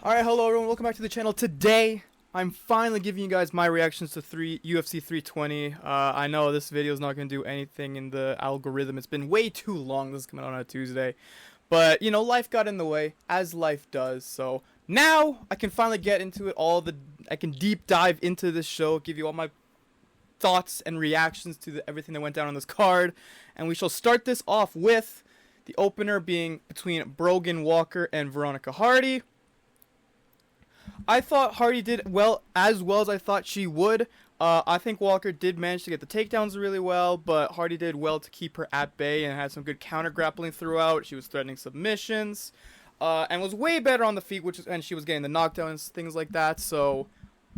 Alright, hello everyone, welcome back to the channel. Today, I'm finally giving you guys my reactions to UFC 320. I know this video is not going to do anything in the algorithm. It's been way too long. This is coming out on a Tuesday. But, you know, life got in the way, as life does. So, now, I can finally get into it I can deep dive into this show, give you all my thoughts and reactions to everything that went down on this card. And we shall start this off with the opener being between Brogan Walker and Veronica Hardy. I thought Hardy did well as I thought she would. I think Walker did manage to get the takedowns really well, but Hardy did well to keep her at bay and had some good counter grappling throughout. She was threatening submissions, and was way better on the feet, and she was getting the knockdowns, things like that. So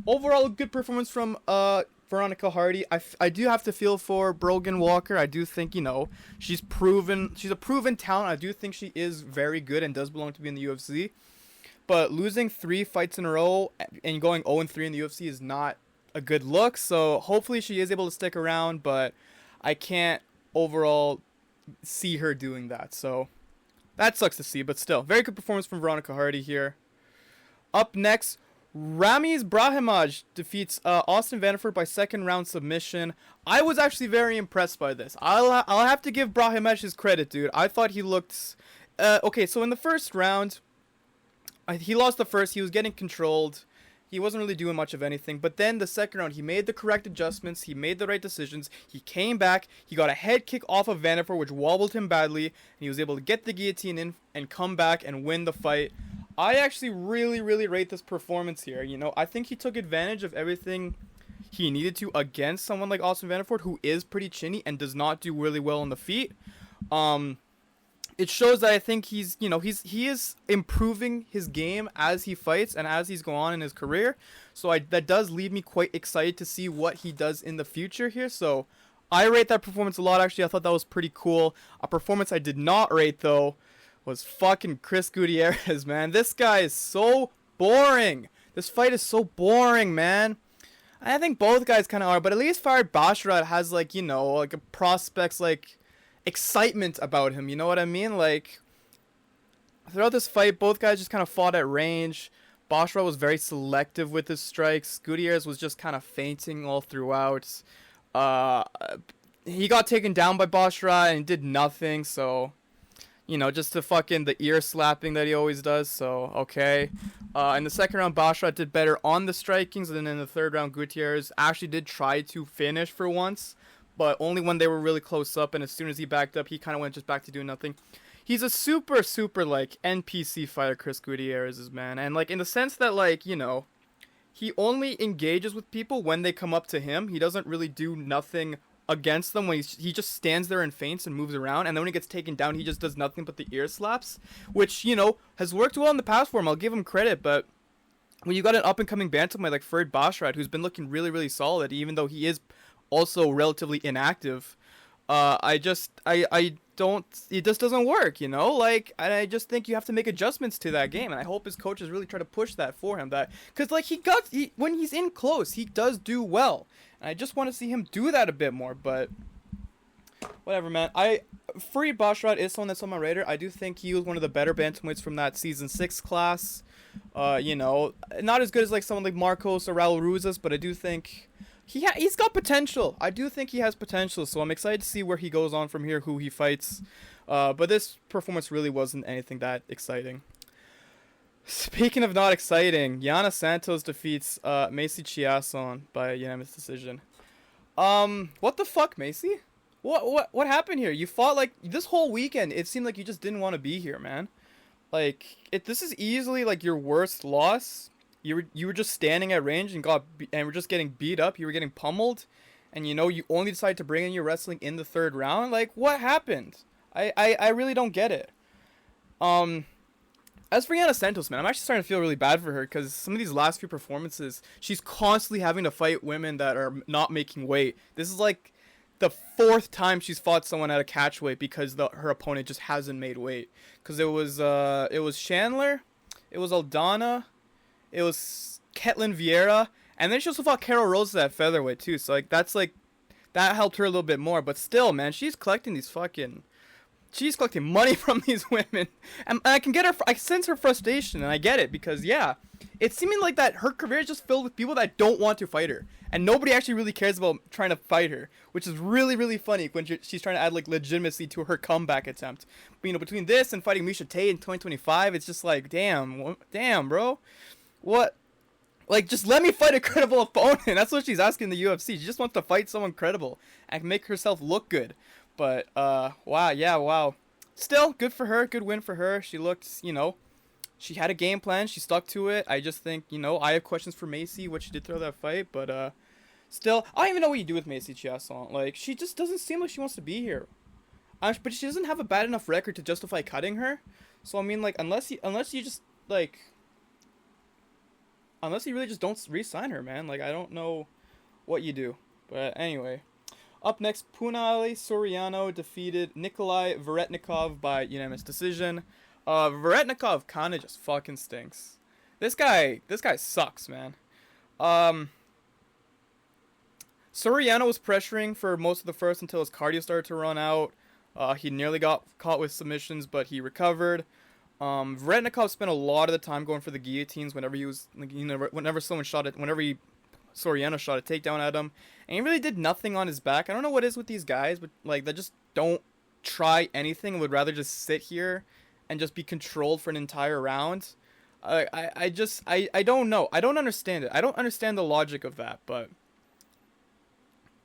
overall, a good performance from Veronica Hardy. I do have to feel for Brogan Walker. I do think, you know, she's a proven talent. I do think she is very good and does belong to be in the UFC. But losing 3 fights in a row and going 0-3 in the UFC is not a good look. So hopefully she is able to stick around, but I can't overall see her doing that. So that sucks to see, but still, very good performance from Veronica Hardy here. Up next, Ramiz Brahimaj defeats Austin Vanderford by second round submission. I was actually very impressed by this. I'll have to give Brahimaj his credit, dude. I thought he looked okay. So in the first round, he lost the first. He was getting controlled. He wasn't really doing much of anything. But then the second round, he made the correct adjustments. He made the right decisions. He came back. He got a head kick off of Vanderford, which wobbled him badly. And he was able to get the guillotine in and come back and win the fight. I actually really rate this performance here. You know, I think he took advantage of everything he needed to against someone like Austin Vanderford, who is pretty chinny and does not do really well on the feet. It shows that I think he is improving his game as he fights and as he's going on in his career. So that does leave me quite excited to see what he does in the future here. So I rate that performance a lot, actually. I thought that was pretty cool. A performance I did not rate, though, was fucking Chris Gutierrez, man. This guy is so boring. This fight is so boring, man. I think both guys kind of are, but at least Farid Basharat has, like, you know, like a prospect's, like, excitement about him, you know what I mean? Like, throughout this fight, both guys just kind of fought at range. Basharat was very selective with his strikes. Gutierrez was just kind of feinting all throughout. He got taken down by Basharat and did nothing, so, you know, just the ear slapping that he always does, so, okay. In the second round, Basharat did better on the strikings, and then in the third round, Gutierrez actually did try to finish for once, but only when they were really close up, and as soon as he backed up, he kind of went just back to doing nothing. He's a super, like, NPC fighter, Chris Gutierrez is, man. And, like, in the sense that, like, you know, he only engages with people when they come up to him. He doesn't really do nothing against them. When he just stands there and feints and moves around, and then when he gets taken down, he just does nothing but the ear slaps, which, you know, has worked well in the past for him. I'll give him credit, but when you got an up-and-coming bantamweight like Farid Basharat, who's been looking really solid, even though he is also relatively inactive, it just doesn't work, you know? Like, I just think you have to make adjustments to that game, and I hope his coaches really try to push that for him, because, like, when he's in close, he does do well, and I just want to see him do that a bit more, but whatever, man. Farid Basharat is someone that's on my radar. I do think he was one of the better bantamweights from that Season 6 class. You know, not as good as, like, someone like Marcos or Raul Ruzas, but I do think he's got potential. I do think he has potential, so I'm excited to see where he goes on from here, who he fights. But this performance really wasn't anything that exciting. Speaking of not exciting, Yana Santos defeats Macy Chiasson by unanimous decision. What the fuck, Macy? What happened here? You fought, like, this whole weekend. It seemed like you just didn't want to be here, man. Like, this is easily, like, your worst loss. You were just standing at range and were just getting beat up. You were getting pummeled, and, you know, you only decided to bring in your wrestling in the third round. Like, what happened? I really don't get it. As for Yana Santos, man, I'm actually starting to feel really bad for her, because some of these last few performances, she's constantly having to fight women that are not making weight. This is like the 4th time she's fought someone at a catch weight because her opponent just hasn't made weight. Because it was Chandler, it was Aldana, it was Ketlin Vieira, and then she also fought Carol Rose at featherweight too. So, like, that helped her a little bit more. But still, man, she's collecting these fucking she's collecting money from these women, and I can get her. I sense her frustration, and I get it because yeah, it's seeming like that her career is just filled with people that don't want to fight her, and nobody actually really cares about trying to fight her, which is really funny when she's trying to add like legitimacy to her comeback attempt. But, you know, between this and fighting Misha Tate in 2025, it's just like damn, bro, what? Like, just let me fight a credible opponent. That's what she's asking the UFC. She just wants to fight someone credible and make herself look good. But, wow. Still, good for her. Good win for her. She looked, you know, she had a game plan. She stuck to it. I just think, you know, I have questions for Macy, what she did through that fight. But, still, I don't even know what you do with Macy Chiasson. Like, she just doesn't seem like she wants to be here. But she doesn't have a bad enough record to justify cutting her. So, I mean, like, unless you just, like... Unless you really just don't re-sign her, man. Like, I don't know what you do. But anyway. Up next, Punahele Soriano defeated Nikolai Veretnikov by unanimous decision. Veretnikov kind of just fucking stinks. This guy sucks, man. Soriano was pressuring for most of the first until his cardio started to run out. He nearly got caught with submissions, but he recovered. Veretnikov spent a lot of the time going for the guillotines whenever he was, like, you know, whenever Soriano shot a takedown at him, and he really did nothing on his back. I don't know what is with these guys, but like they just don't try anything and would rather just sit here and just be controlled for an entire round. I don't know. I don't understand it. I don't understand the logic of that, but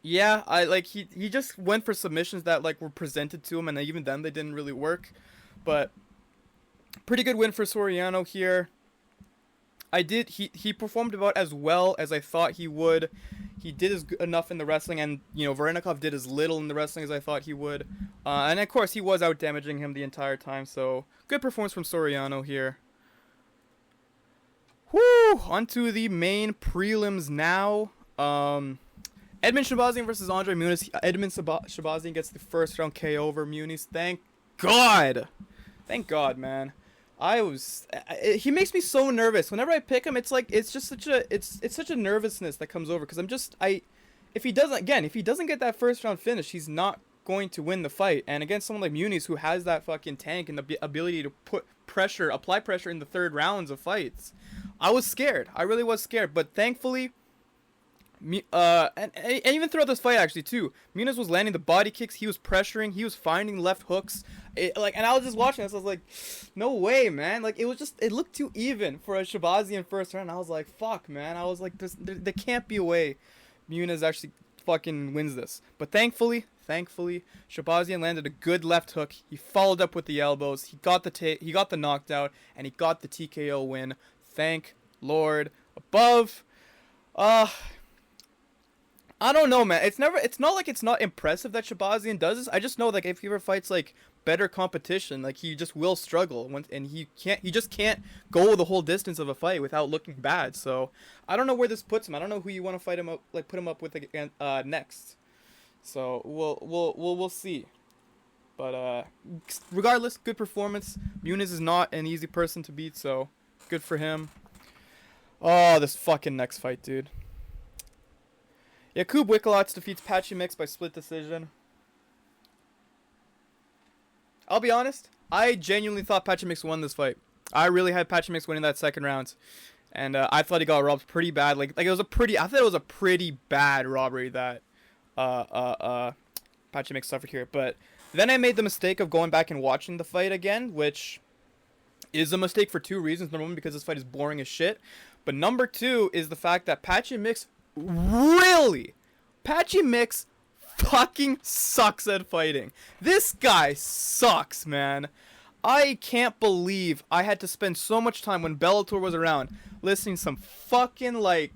yeah, he just went for submissions that like were presented to him, and even then they didn't really work, but. Pretty good win for Soriano here. He performed about as well as I thought he would. He did enough in the wrestling, and you know Verenikov did as little in the wrestling as I thought he would. And of course he was out damaging him the entire time. So good performance from Soriano here. Whoo! Onto the main prelims now. Edmund Shabazian versus Andre Muniz. Edmund Shabazian gets the first round KO over Muniz. Thank God. Thank God, man. He makes me so nervous whenever I pick him. It's like it's such a nervousness that comes over because if he doesn't get that first round finish, he's not going to win the fight. And against someone like Muniz who has that fucking tank and the ability to apply pressure in the third rounds of fights, I was scared. I really was scared. But thankfully, and even throughout this fight actually too, Muniz was landing the body kicks. He was pressuring. He was finding left hooks. And I was just watching this. I was like, no way, man. Like, it looked too even for a Shabazian first round. I was like, fuck, man. I was like, there can't be a way Muniz actually fucking wins this. But thankfully, Shabazian landed a good left hook. He followed up with the elbows. He got the knockdown, and he got the TKO win. Thank Lord above. I don't know, man. It's not like it's not impressive that Shabazian does this. I just know, like, if he ever fights like better competition, like, he just will struggle and he just can't go the whole distance of a fight without looking bad. So I don't know where this puts him. I don't know who you want to fight him up, like, put him up with again next. So we'll see. But regardless, good performance. Muniz is not an easy person to beat, so good for him. Oh, this fucking next fight, dude. Jakub Wickelotz defeats Patchy Mix by split decision. I'll be honest, I genuinely thought Patchy Mix won this fight. I really had Patchy Mix winning that second round. And I thought he got robbed pretty bad. I thought it was a pretty bad robbery that Patchy Mix suffered here. But then I made the mistake of going back and watching the fight again, which is a mistake for two reasons. Number one, because this fight is boring as shit. But number two is the fact that Patchy Mix fucking sucks at fighting. This guy sucks, man. I can't believe I had to spend so much time when Bellator was around listening to some fucking like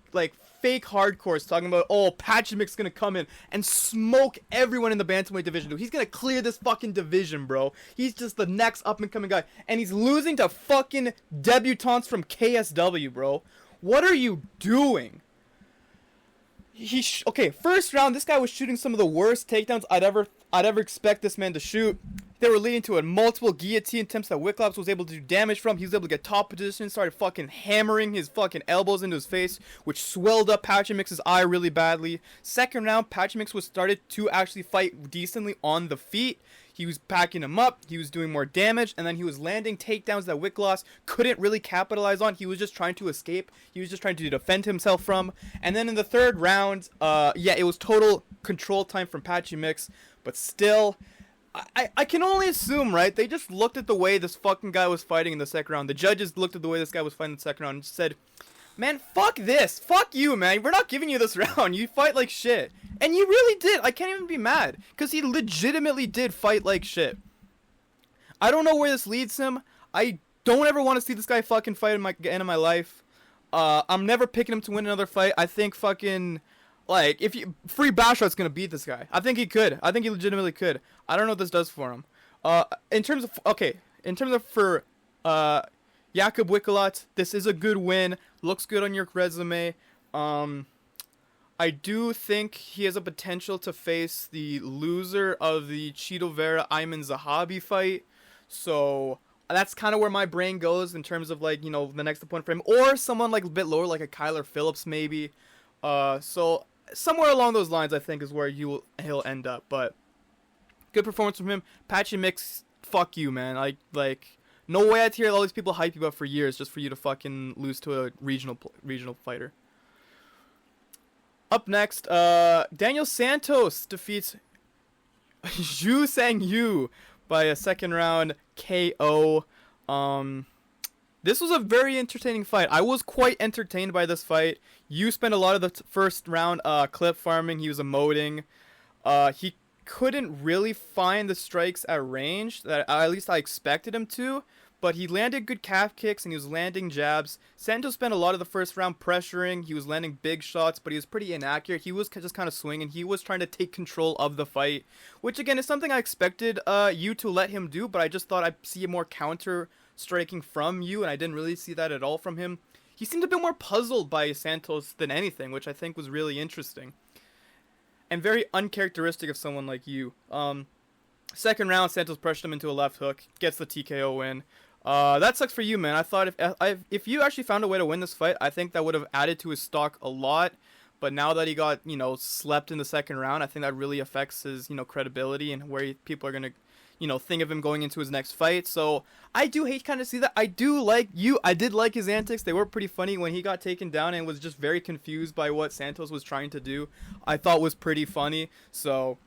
fake hardcores talking about, oh, Patchy Mix gonna come in and smoke everyone in the bantamweight division. Dude, he's gonna clear this fucking division, bro. He's just the next up and coming guy, and he's losing to fucking debutantes from KSW, bro. What are you doing? Okay, first round, this guy was shooting some of the worst takedowns I'd ever expect this man to shoot. They were leading to multiple guillotine attempts that Wickelotz was able to do damage from. He was able to get top position, started fucking hammering his fucking elbows into his face, which swelled up Patchy Mix's eye really badly. Second round, Patchy Mix was started to actually fight decently on the feet. He was packing him up, he was doing more damage, and then he was landing takedowns that Wicklass couldn't really capitalize on. He was just trying to escape. He was just trying to defend himself from. And then in the third round, yeah, it was total control time from Patchy Mix, but still, I can only assume, right? They just looked at the way this fucking guy was fighting in the second round. The judges looked at the way this guy was fighting in the second round and just said, man, fuck this. Fuck you, man. We're not giving you this round. You fight like shit. And you really did. I can't even be mad. Because he legitimately did fight like shit. I don't know where this leads him. I don't ever want to see this guy fucking fight again in my life. I'm never picking him to win another fight. I think fucking... Like, if you... Free Bashot's gonna beat this guy. I think he could. I think he legitimately could. I don't know what this does for him. In terms of... Okay. In terms of for... Jakub Wicklass, this is a good win. Looks good on your resume. I do think he has a potential to face the loser of the Chito Vera Ayman Zahabi fight. So that's kind of where my brain goes in terms of, like, you know, the next opponent for him. Or someone like a bit lower, like a Kyler Phillips maybe. So somewhere along those lines I think is where he'll end up. But good performance from him. Patchy Mix, fuck you, man. Like no way I'd hear all these people hype you up for years just for you to fucking lose to a regional fighter. Up next, Daniel Santos defeats Zhu Sang Yu by a second round KO. This was a very entertaining fight. I was quite entertained by this fight. Yu spent a lot of the first round clip farming. He was emoting. He couldn't really find the strikes at range that at least I expected him to. But he landed good calf kicks and he was landing jabs. Santos spent a lot of the first round pressuring. He was landing big shots, but he was pretty inaccurate. He was just kind of swinging. He was trying to take control of the fight, which again is something I expected you to let him do, but I just thought I'd see more counter striking from you, and I didn't really see that at all from him. He seemed a bit more puzzled by Santos than anything, which I think was really interesting. And very uncharacteristic of someone like you. Second round, Santos pressured him into a left hook, gets the TKO win. That sucks for you, man. I thought if you actually found a way to win this fight, I think that would have added to his stock a lot. But now that he got, you know, slept in the second round, I think that really affects his, you know, credibility and where people are going to, you know, think of him going into his next fight. So I do hate kind of see that. I do like you. I did like his antics. They were pretty funny when he got taken down and was just very confused by what Santos was trying to do. I thought was pretty funny. So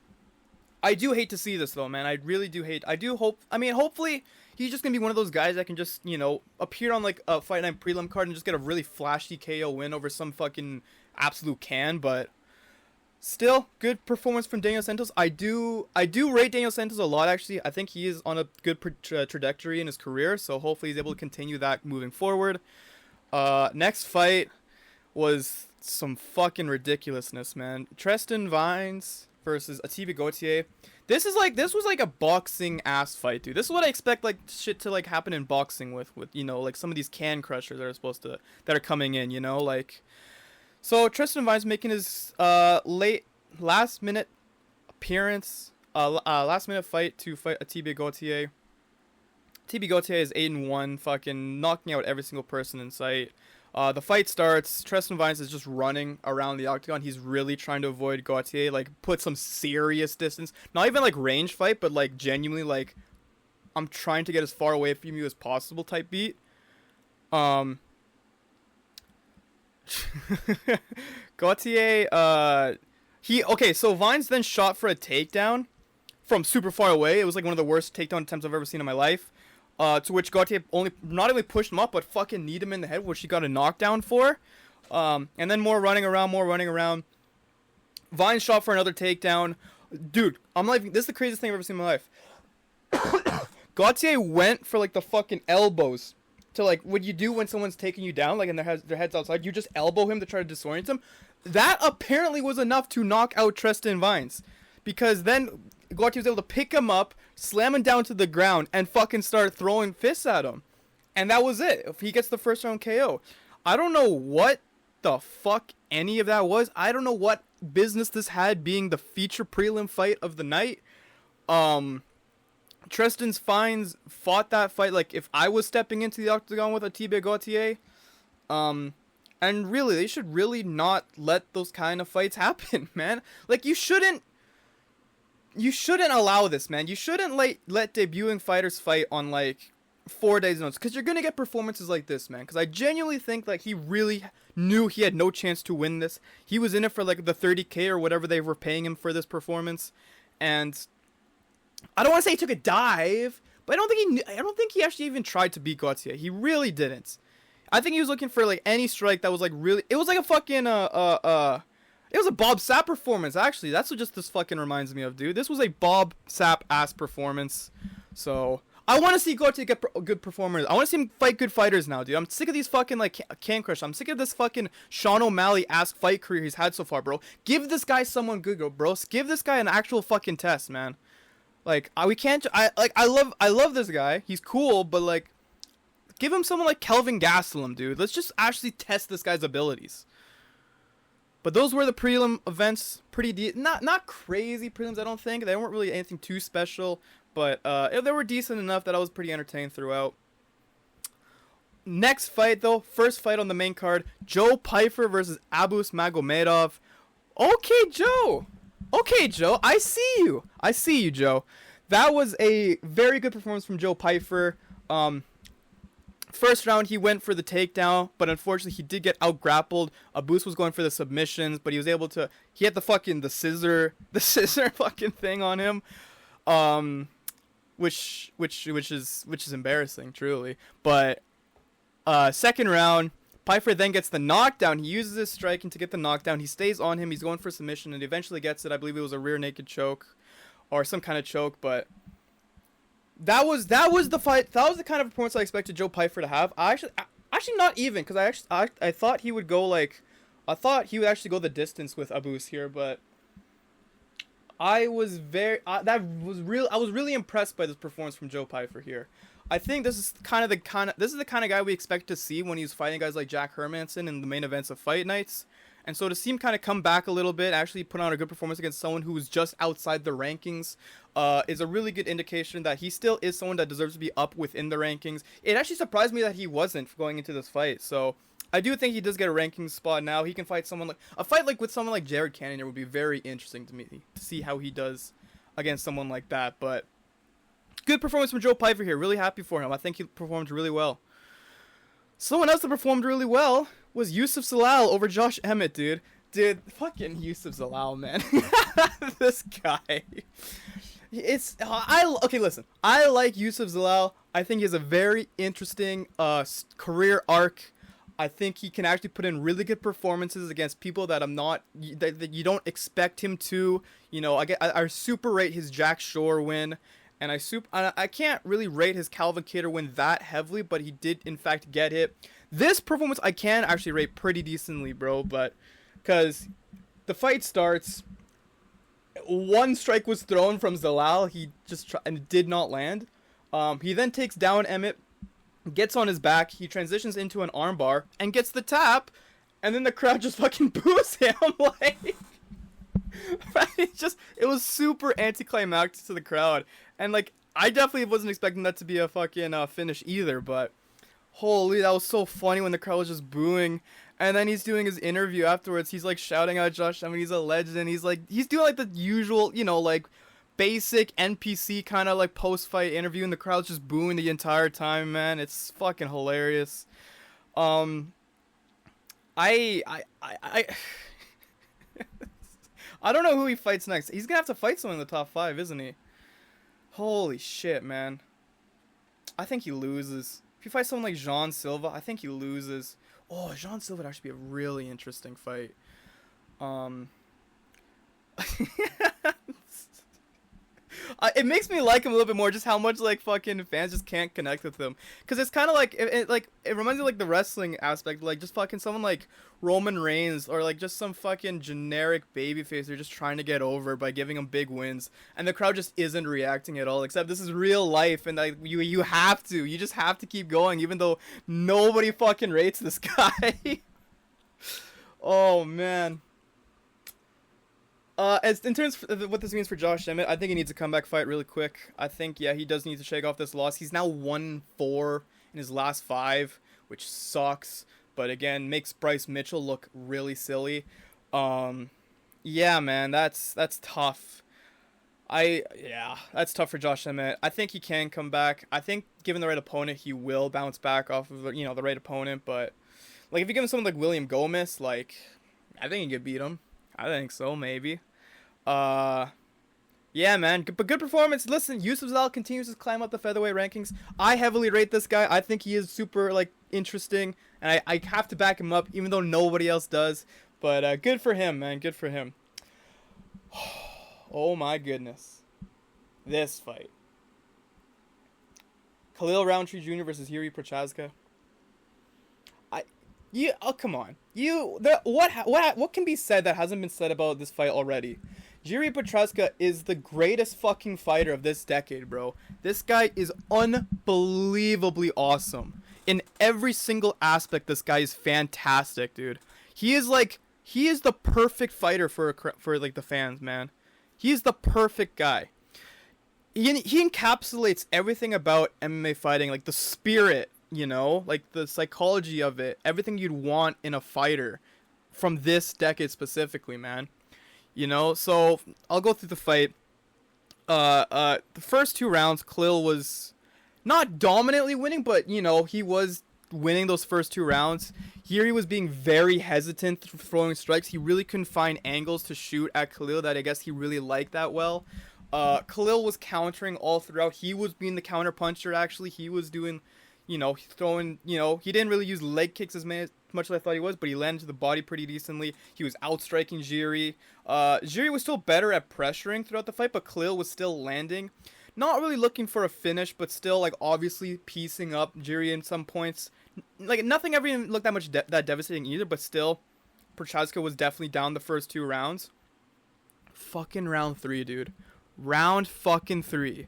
I do hate to see this though, man. I really do hate. I do hope. I mean, hopefully he's just gonna be one of those guys that can just, you know, appear on like a Fight Night prelim card and just get a really flashy KO win over some fucking absolute can. But still, good performance from Daniel Santos. I do rate Daniel Santos a lot, actually. I think he is on a good trajectory in his career, so hopefully he's able to continue that moving forward. Next fight was some fucking ridiculousness, man. Tristan Vines versus Atiba Gauthier. This was like a boxing ass fight, dude. This is what I expect like shit to like happen in boxing with you know, like some of these can crushers that are coming in, you know, like. So Tristan Vines making his last minute appearance, last minute fight to fight Atiba Gauthier. Atiba Gauthier is 8-1, fucking knocking out every single person in sight. The fight starts. Tristan Vines is just running around the octagon. He's really trying to avoid Gauthier, like put some serious distance. Not even like range fight, but like genuinely like I'm trying to get as far away from you as possible type beat. Gauthier, so Vines then shot for a takedown from super far away. It was like one of the worst takedown attempts I've ever seen in my life. To which Gauthier not only pushed him up, but fucking kneed him in the head, which he got a knockdown for. And then more running around. Vines shot for another takedown. Dude, I'm like, this is the craziest thing I've ever seen in my life. Gauthier went for like the fucking elbows. To like what you do when someone's taking you down, like and their head's outside, you just elbow him to try to disorient him. That apparently was enough to knock out Tristan Vines, because then Gauthier was able to pick him up, slam him down to the ground, and fucking start throwing fists at him, and that was it. If he gets the first round KO, I don't know what the fuck any of that was. I don't know what business this had being the feature prelim fight of the night. Tristan Vines fought that fight like if I was stepping into the octagon with Atiba Gauthier. And really, they should really not let those kind of fights happen, man. Like, you shouldn't... you shouldn't allow this, man. You shouldn't let debuting fighters fight on like 4 days notice, because you're gonna get performances like this, man. Because I genuinely think like he really knew he had no chance to win this. He was in it for like the 30K or whatever they were paying him for this performance, and I don't want to say he took a dive, but I don't think he actually even tried to beat Gauthier. He really didn't. I think he was looking for like any strike that was like really. It was like a fucking It was a Bob Sapp performance, actually. That's what just this fucking reminds me of, dude. This was a Bob Sapp-ass performance. So, I want to see Gauthier get good performers. I want to see him fight good fighters now, dude. I'm sick of these fucking, like, Can Crush. I'm sick of this fucking Sean O'Malley-ass fight career he's had so far, bro. Give this guy someone good, bro. Give this guy an actual fucking test, man. Like, we can't... I love this guy. He's cool, but, like, give him someone like Kelvin Gastelum, dude. Let's just actually test this guy's abilities. But those were the prelim events. Pretty not crazy prelims, I don't think. They weren't really anything too special, but they were decent enough that I was pretty entertained throughout. Next fight, though, first fight on the main card, Joe Pyfer versus Abus Magomedov. Okay, Joe. I see you, Joe. That was a very good performance from Joe Pyfer. First round, he went for the takedown, but unfortunately, he did get out-grappled. Abus was going for the submissions, but he was able to... He had the scissor fucking thing on him, which is embarrassing, truly. But second round, Pyfer then gets the knockdown. He uses his striking to get the knockdown. He stays on him. He's going for submission, and eventually gets it. I believe it was a rear naked choke, or some kind of choke, but... That was the fight. That was the kind of performance I expected Joe Pyfer to have. Actually not even, because I thought he would go like, I thought he would actually go the distance with Abus here, but I was really impressed by this performance from Joe Pyfer here. I think this is the kind of guy we expect to see when he's fighting guys like Jack Hermanson in the main events of fight nights. And so to see him kind of come back a little bit, actually put on a good performance against someone who was just outside the rankings, is a really good indication that he still is someone that deserves to be up within the rankings. It actually surprised me that he wasn't going into this fight. So I do think he does get a rankings spot now. He can fight someone with someone like Jared Cannonier would be very interesting to me to see how he does against someone like that. But good performance from Joe Pyfer here. Really happy for him. I think he performed really well. Someone else that performed really well was Yusuf Zalal over Josh Emmett, dude. Dude, fucking Yusuf Zalal, man. This guy. Okay, listen. I like Yusuf Zalal. I think he has a very interesting career arc. I think he can actually put in really good performances against people that that you don't expect him to. You know, I super rate his Jack Shore win. And I can't really rate his Calvin Kattar win that heavily, but he did in fact get hit. This performance I can actually rate pretty decently, bro, but because the fight starts, one strike was thrown from Zalal, he just and it did not land. He then takes down Emmett, gets on his back, he transitions into an armbar and gets the tap, and then the crowd just fucking boos him like. It was super anticlimactic to the crowd, and like I definitely wasn't expecting that to be a fucking finish either, but holy, that was so funny when the crowd was just booing. And then he's doing his interview afterwards, he's like shouting out Josh, I mean, he's a legend, he's doing like the usual, you know, like basic NPC kind of like post-fight interview, and the crowd's just booing the entire time, man. It's fucking hilarious. I don't know who he fights next. He's gonna have to fight someone in the top 5, isn't he? Holy shit, man. I think he loses. If you fight someone like Jean Silva, I think he loses. Oh, Jean Silva would actually be a really interesting fight. It makes me like him a little bit more, just how much like fucking fans just can't connect with him, because it's kind of like it reminds me of like the wrestling aspect, like just fucking someone like Roman Reigns, or like just some fucking generic babyface they're just trying to get over by giving him big wins, and the crowd just isn't reacting at all. Except this is real life, and like you just have to keep going, even though nobody fucking rates this guy. Oh man. As in terms of what this means for Josh Emmett, I think he needs a comeback fight really quick. I think, yeah, he does need to shake off this loss. He's now 1-4 in his last 5, which sucks. But again, makes Bryce Mitchell look really silly. Yeah, man, that's tough. Yeah, that's tough for Josh Emmett. I think he can come back. I think given the right opponent, he will bounce back off of the right opponent. But like if you give him someone like William Gomez, like I think he could beat him. I think so, maybe. Uh, yeah, man. But good performance. Listen, Yusuf Zal continues to climb up the featherweight rankings. I heavily rate this guy. I think he is super like interesting, and I have to back him up, even though nobody else does. But good for him, man. Good for him. Oh my goodness. This fight. Khalil Roundtree Jr. versus Yuri Prochazka. Come on. What can be said that hasn't been said about this fight already? Yuri Prochazka is the greatest fucking fighter of this decade, bro. This guy is unbelievably awesome. In every single aspect, this guy is fantastic, dude. He is the perfect fighter for like the fans, man. He's the perfect guy. He encapsulates everything about MMA fighting, like the spirit, like the psychology of it, everything you'd want in a fighter from this decade specifically, man. So I'll go through the fight. The first 2 rounds, Khalil was not dominantly winning, but he was winning those first 2 rounds. Here he was being very hesitant throwing strikes. He really couldn't find angles to shoot at Khalil that I guess he really liked that well. Khalil was countering all throughout. He was being the counter puncher, actually. He was doing, throwing, he didn't really use leg kicks as much as I thought he was, but he landed to the body pretty decently. He was outstriking Jiri. Jiri was still better at pressuring throughout the fight, but Khalil was still landing. Not really looking for a finish, but still, like, obviously piecing up Jiri in some points. Like, nothing ever even looked that much that devastating either, but still, Prochazka was definitely down the first 2 rounds. Fucking round 3, dude. Round fucking 3.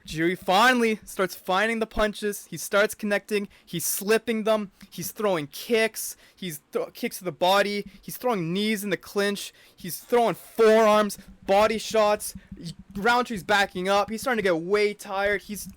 Jiri finally starts finding the punches. He starts connecting. He's slipping them. He's throwing kicks. He's kicks to the body. He's throwing knees in the clinch. He's throwing forearms, body shots. Roundtree's backing up. He's starting to get way tired. He's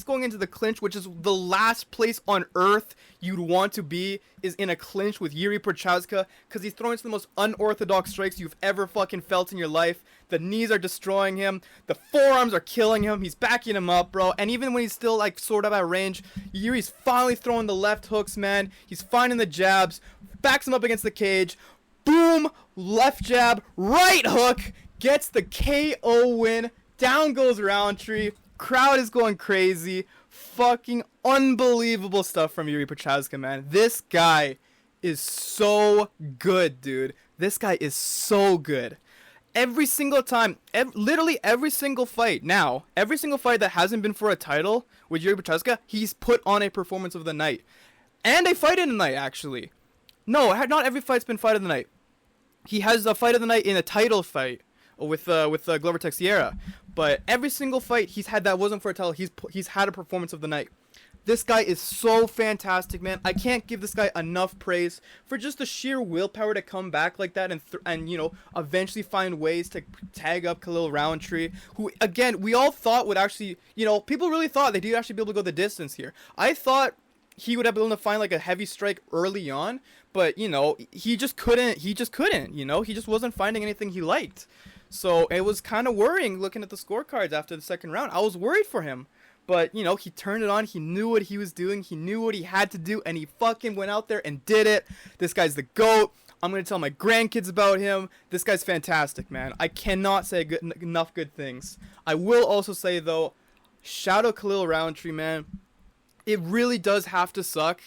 going into the clinch, which is the last place on earth you'd want to be, is in a clinch with Yuri Prochazka, because he's throwing some of the most unorthodox strikes you've ever fucking felt in your life. The knees are destroying him. The forearms are killing him. He's backing him up, bro. And even when he's still, like, sort of at range, Yuri's finally throwing the left hooks, man. He's finding the jabs. Backs him up against the cage. Boom! Left jab. Right hook. Gets the KO win. Down goes Roundtree. Crowd is going crazy. Fucking unbelievable stuff from Yuri Prochazka, man. This guy is so good, dude. This guy is so good. Every single time, literally every single fight now, every single fight that hasn't been for a title with Yuri Prochazka, he's put on a performance of the night. And a fight in the night, actually. No, not every fight's been fight of the night. He has a fight of the night in a title fight with Glover Teixeira. But every single fight he's had that wasn't for a title, he's had a performance of the night. This guy is so fantastic, man. I can't give this guy enough praise for just the sheer willpower to come back like that and eventually find ways to tag up Khalil Roundtree, who, again, we all thought would actually, people really thought that he'd actually be able to go the distance here. I thought he would have been able to find, like, a heavy strike early on, but, he just couldn't, he just wasn't finding anything he liked. So it was kind of worrying looking at the scorecards after the second round. I was worried for him. But, he turned it on. He knew what he was doing. He knew what he had to do. And he fucking went out there and did it. This guy's the GOAT. I'm going to tell my grandkids about him. This guy's fantastic, man. I cannot say enough good things. I will also say, though, shout out Khalil Roundtree, man. It really does have to suck,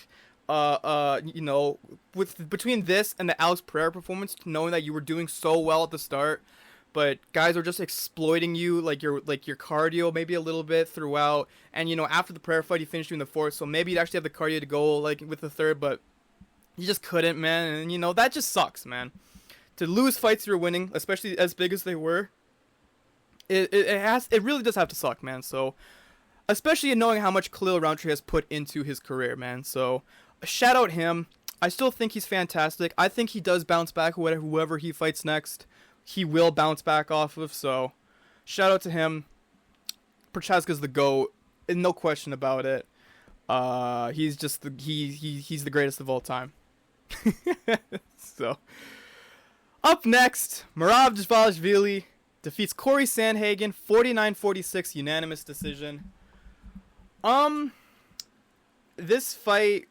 between this and the Alex Pereira performance, knowing that you were doing so well at the start, but guys are just exploiting you, like your cardio maybe a little bit throughout. And, after the Pereira fight, he finished you in the fourth, so maybe you'd actually have the cardio to go, like, with the third, but you just couldn't, man. And, that just sucks, man. To lose fights you're winning, especially as big as they were, it really does have to suck, man. So, especially in knowing how much Khalil Roundtree has put into his career, man. So, shout out him. I still think he's fantastic. I think he does bounce back whoever he fights next. He will bounce back off of, so shout out to him. Prochazka's the GOAT, and no question about it. He's just he's the greatest of all time. So, up next, Merab Dvalishvili defeats Corey Sandhagen 49-46 unanimous decision. This fight,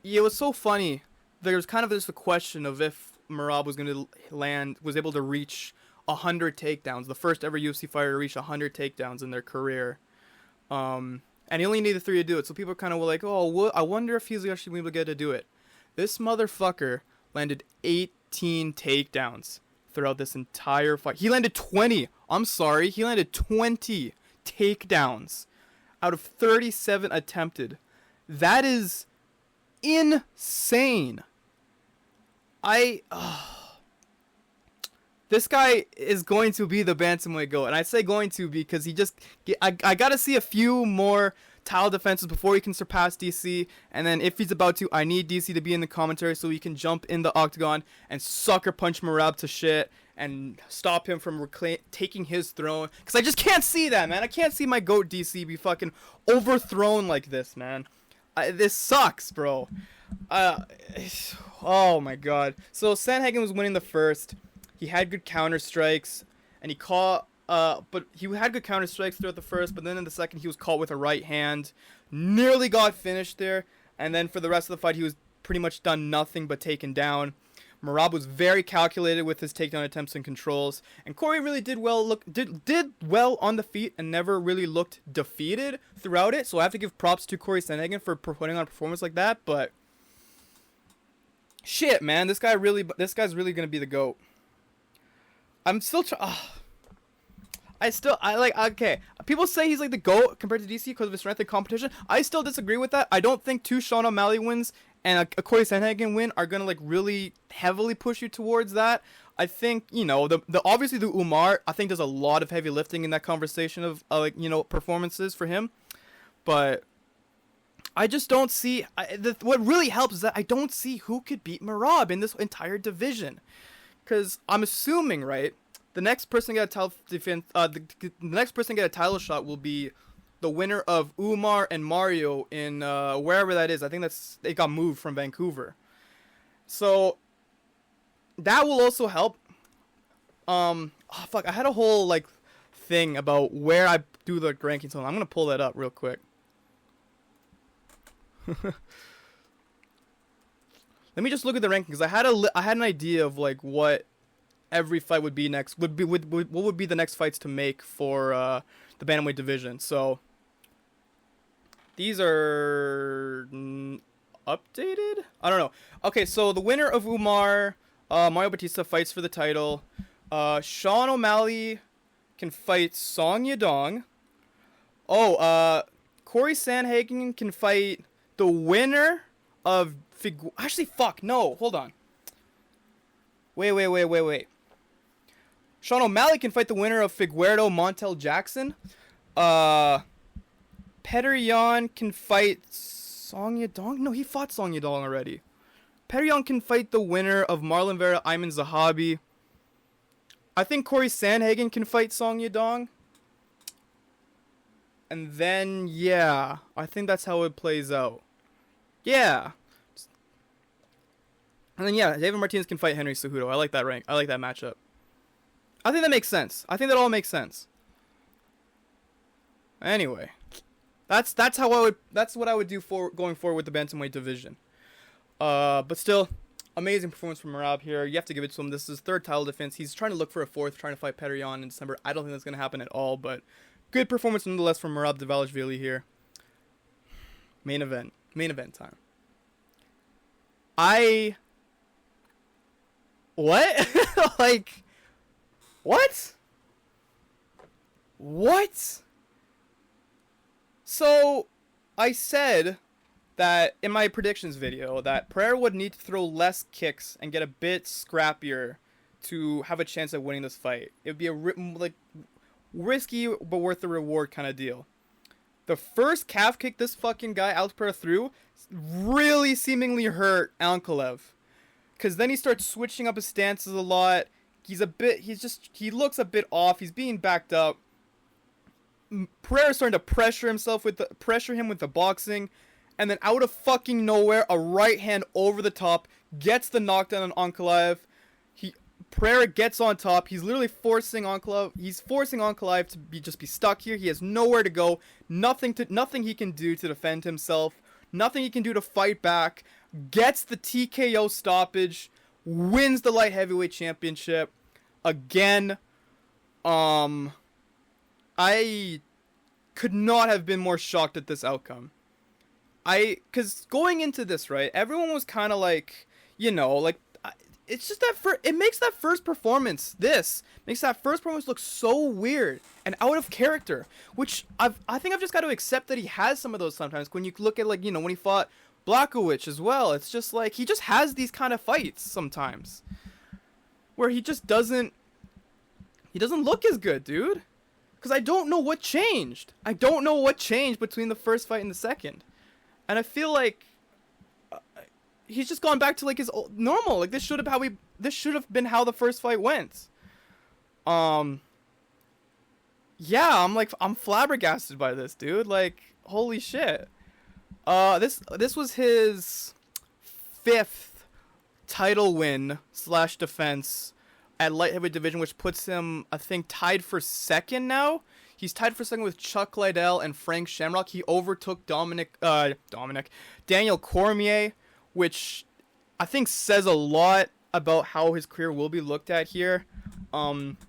it was so funny. There was kind of just a question of if Merab was able to reach 100 takedowns, the first ever UFC fighter to reach 100 takedowns in their career. And he only needed 3 to do it, so people kind of were like, oh, I wonder if he's actually able to get to do it. This motherfucker landed 18 takedowns throughout this entire fight. He landed 20. I'm sorry. He landed 20 takedowns out of 37 attempted. That is insane. This guy is going to be the bantamweight GOAT, and I say going to because I gotta see a few more title defenses before he can surpass DC, and then if he's about to, I need DC to be in the commentary so he can jump in the octagon and sucker punch Merab to shit and stop him from taking his throne, because I just can't see that, man. I can't see my GOAT DC be fucking overthrown like this, man. This sucks, bro. Oh my god. So Sandhagen was winning the first. He had good counter strikes, and he caught. But he had good counter strikes throughout the first. But then in the second, he was caught with a right hand, nearly got finished there. And then for the rest of the fight, he was pretty much done nothing but taken down. Merab was very calculated with his takedown attempts and controls, and Corey really did well. Did well on the feet and never really looked defeated throughout it. So I have to give props to Corey Sandhagen for putting on a performance like that. But shit, man, this guy's really gonna be the GOAT. I'm still okay. People say he's like the GOAT compared to DC because of his strength and competition. I still disagree with that. I don't think 2 Sean O'Malley wins and a Corey Sandhagen win are gonna like really heavily push you towards that. I think, you know, the obviously the Umar, I think, does a lot of heavy lifting in that conversation of performances for him, but I just don't see. What really helps is that I don't see who could beat Merab in this entire division, because I'm assuming, right, the next person to get a title the next person to get a title shot will be the winner of Umar and Mario in wherever that is. I think it got moved from Vancouver. So that will also help. I had a whole like thing about where I do the rankings on. I'm gonna pull that up real quick. Let me just look at the rankings. I had an idea of like what every fight would be next. What would be the next fights to make for the bantamweight division. So these are updated? I don't know. Okay, so the winner of Umar, Mario Batista, fights for the title. Sean O'Malley can fight Song Yadong. Corey Sandhagen can fight the winner of Actually, fuck, no, hold on. Wait. Sean O'Malley can fight the winner of Figueiredo Montel Jackson. Petr Yan can fight Song Yadong. No, he fought Song Yadong already. Petr Yan can fight the winner of Marlon Vera Ayman Zahabi. I think Corey Sandhagen can fight Song Yadong. And then, yeah, I think that's how it plays out. Yeah. And then, yeah, David Martinez can fight Henry Cejudo. I like that rank. I like that matchup. I think that makes sense. I think that all makes sense. Anyway, that's what I would do for going forward with the bantamweight division. But still, amazing performance from Merab here. You have to give it to him. This is his 3rd title defense. He's trying to look for a 4th, trying to fight Petr Yan in December. I don't think that's going to happen at all, but good performance nonetheless from Merab Dvalishvili here. Main event time. What? Like, what? So, I said that in my predictions video that Pereira would need to throw less kicks and get a bit scrappier to have a chance at winning this fight. It would be a risky but worth the reward kind of deal. The first calf kick this fucking guy Alex Pereira threw really seemingly hurt Ankalaev, because then he starts switching up his stances a lot. He looks a bit off. He's being backed up. Pereira's starting to pressure him with the boxing, and then out of fucking nowhere, a right hand over the top gets the knockdown on Ankalaev. Pereira gets on top. He's literally forcing Ankalaev. He's forcing Ankalaev to just be stuck here. He has nowhere to go. Nothing he can do to defend himself. Nothing he can do to fight back. Gets the TKO stoppage. Wins the light heavyweight championship again. I could not have been more shocked at this outcome. Cause going into this, right, everyone was kind of like, like, it's just that it makes that first performance look so weird and out of character, which I think I've just got to accept that he has some of those sometimes. When you look at, like, when he fought Blachowicz as well, it's just like he just has these kind of fights sometimes where he just doesn't look as good, dude. Because I don't know what changed. I don't know what changed between the first fight and the second. And I feel like he's just gone back to, like, his old, normal. Like, this should have been how the first fight went. Yeah, I'm flabbergasted by this, dude. Like, holy shit. This was his 5th title win / defense at light heavyweight division, which puts him, I think, tied for 2nd now. He's tied for 2nd with Chuck Liddell and Frank Shamrock. He overtook Daniel Cormier, which I think says a lot about how his career will be looked at here.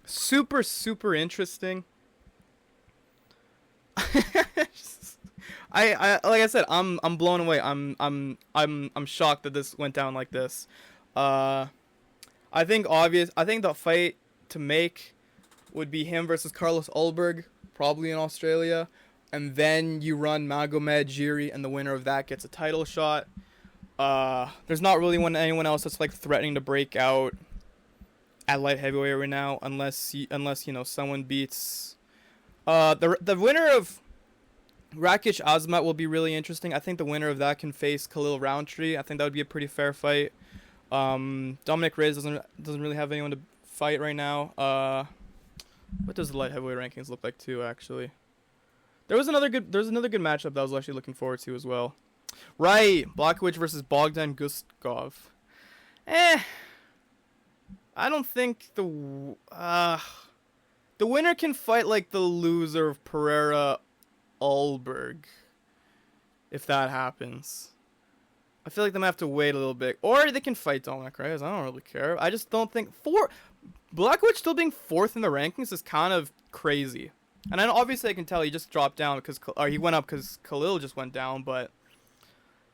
Super, super interesting. I like I said, I'm blown away. I'm shocked that this went down like this. I think the fight to make would be him versus Carlos Ulberg, probably in Australia, and then you run Magomed Jiri, and the winner of that gets a title shot. There's not really anyone else that's, like, threatening to break out at light heavyweight right now, unless someone beats the winner of Rakic Azmat will be really interesting. I think the winner of that can face Khalil Roundtree. I think that would be a pretty fair fight. Dominic Reyes doesn't really have anyone to fight right now. What does the light heavyweight rankings look like too? Actually, there's another good matchup that I was actually looking forward to as well. Right, Blachowicz versus Bogdan Guskov. I don't think the winner can fight, like, the loser of Pereira Ulberg, if that happens. I feel like they might have to wait a little bit. Or they can fight Dominic Reyes. I don't really care. I just don't think... Blachowicz still being 4th in the rankings is kind of crazy. And then obviously I can tell he just dropped down because... Or he went up because Khalil just went down, but...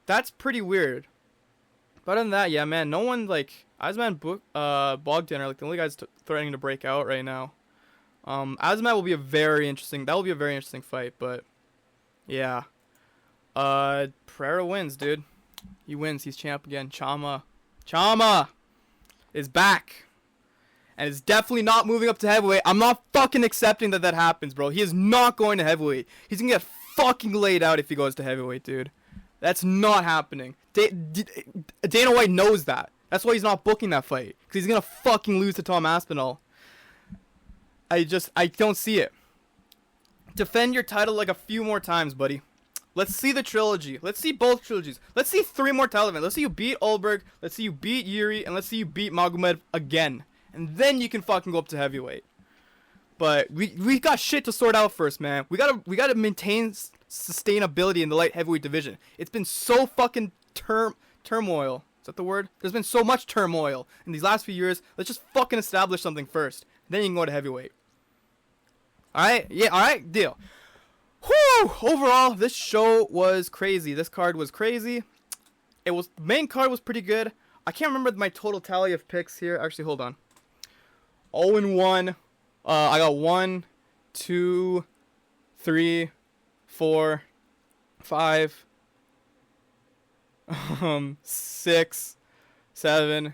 That's pretty weird. But other than that, yeah, man, no one, like... Azmat and Bogdan are, like, the only guys threatening to break out right now. Azmat will be a very interesting... That will be a very interesting fight, but... Yeah. Pereira wins, dude. He wins. He's champ again. Chama is back. And is definitely not moving up to heavyweight. I'm not fucking accepting that happens, bro. He is not going to heavyweight. He's going to get fucking laid out if he goes to heavyweight, dude. That's not happening. Dana White knows that. That's why he's not booking that fight. Because he's going to fucking lose to Tom Aspinall. I don't see it. Defend your title, like, a few more times, buddy. Let's see the trilogy. Let's see both trilogies. Let's see 3 more title events. Let's see you beat Ulberg. Let's see you beat Yuri. And let's see you beat Magomed again. And then you can fucking go up to heavyweight. But we got shit to sort out first, man. We gotta maintain sustainability in the light heavyweight division. It's been so fucking turmoil. Is that the word? There's been so much turmoil in these last few years. Let's just fucking establish something first. Then you can go to heavyweight. Alright? Yeah, alright? Deal. Whew! Overall, this show was crazy. This card was crazy. The main card was pretty good. I can't remember my total tally of picks here. Actually, hold on. 0-1. I got 1, 2, 3, 4, 5, 6, 7,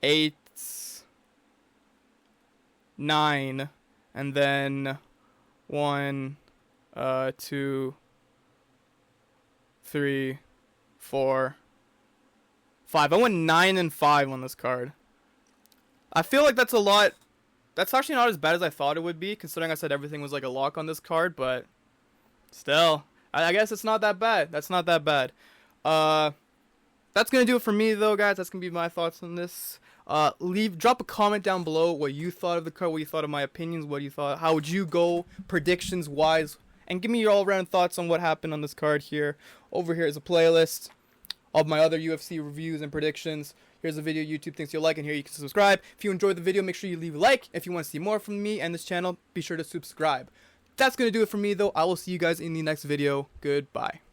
8, 9, and then 1, 2, 3, 4, 5. I went 9 and 5 on this card. I feel like that's a lot. That's actually not as bad as I thought it would be, considering I said everything was like a lock on this card, but still, I guess it's not that bad. That's not that bad. That's gonna do it for me though, guys. That's gonna be my thoughts on this. Drop a comment down below what you thought of the card, what you thought of my opinions, what you thought, how would you go predictions wise, and give me your all around thoughts on what happened on this card here. Over here is a playlist of my other UFC reviews and predictions. Here's a video YouTube thinks you'll like, and here you can subscribe. If you enjoyed the video, make sure you leave a like. If you want to see more from me and this channel, be sure to subscribe. That's gonna do it for me though. I will see you guys in the next video. Goodbye.